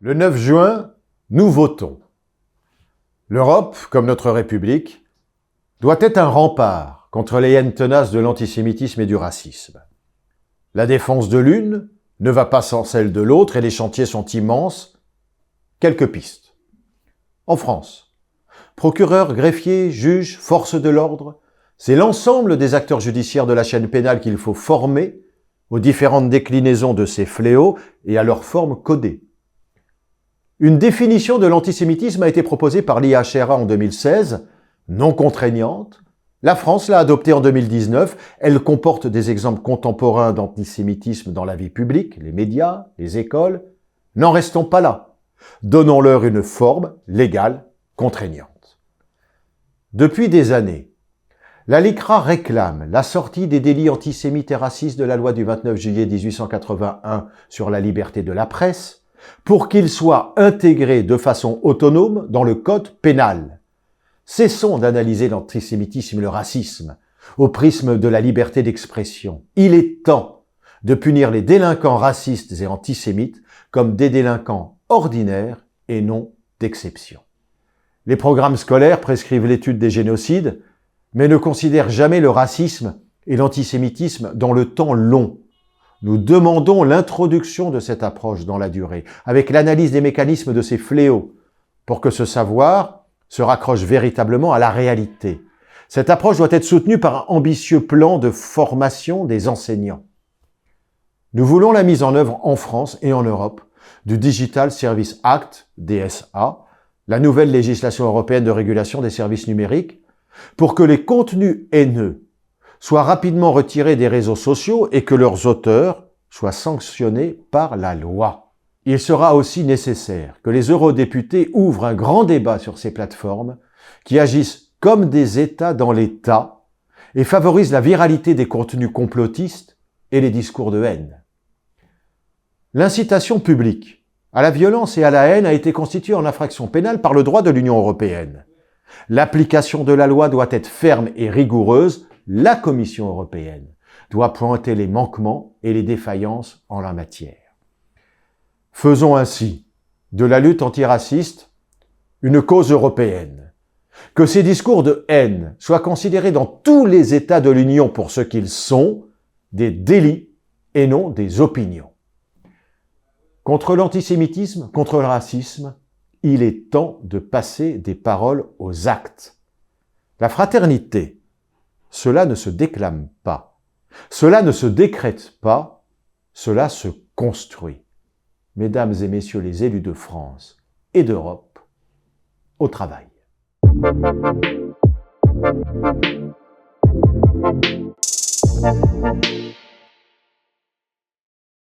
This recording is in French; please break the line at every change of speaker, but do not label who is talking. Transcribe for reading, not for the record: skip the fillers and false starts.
Le 9 juin, nous votons. L'Europe, comme notre République, doit être un rempart contre les haines tenaces de l'antisémitisme et du racisme. La défense de l'une ne va pas sans celle de l'autre et les chantiers sont immenses. Quelques pistes. En France, procureurs, greffiers, juges, forces de l'ordre, c'est l'ensemble des acteurs judiciaires de la chaîne pénale qu'il faut former aux différentes déclinaisons de ces fléaux et à leurs formes codées. Une définition de l'antisémitisme a été proposée par l'IHRA en 2016, non contraignante. La France l'a adoptée en 2019. Elle comporte des exemples contemporains d'antisémitisme dans la vie publique, les médias, les écoles. N'en restons pas là. Donnons-leur une forme légale, contraignante. Depuis des années, la LICRA réclame la sortie des délits antisémites et racistes de la loi du 29 juillet 1881 sur la liberté de la presse, pour qu'ils soient intégrés de façon autonome dans le code pénal. Cessons d'analyser l'antisémitisme et le racisme au prisme de la liberté d'expression. Il est temps de punir les délinquants racistes et antisémites comme des délinquants ordinaires et non d'exception. Les programmes scolaires prescrivent l'étude des génocides, mais ne considèrent jamais le racisme et l'antisémitisme dans le temps long. Nous demandons l'introduction de cette approche dans la durée, avec l'analyse des mécanismes de ces fléaux, pour que ce savoir se raccroche véritablement à la réalité. Cette approche doit être soutenue par un ambitieux plan de formation des enseignants. Nous voulons la mise en œuvre en France et en Europe du Digital Service Act, DSA, la nouvelle législation européenne de régulation des services numériques, pour que les contenus haineux soient rapidement retirés des réseaux sociaux et que leurs auteurs soient sanctionnés par la loi. Il sera aussi nécessaire que les eurodéputés ouvrent un grand débat sur ces plateformes qui agissent comme des États dans l'État et favorisent la viralité des contenus complotistes et les discours de haine. L'incitation publique à la violence et à la haine a été constituée en infraction pénale par le droit de l'Union européenne. L'application de la loi doit être ferme et rigoureuse. La Commission européenne doit pointer les manquements et les défaillances en la matière. Faisons ainsi de la lutte antiraciste une cause européenne. Que ces discours de haine soient considérés dans tous les États de l'Union pour ce qu'ils sont, des délits et non des opinions. Contre l'antisémitisme, contre le racisme, il est temps de passer des paroles aux actes. La fraternité, cela ne se déclame pas, cela ne se décrète pas, cela se construit. Mesdames et messieurs les élus de France et d'Europe, au travail.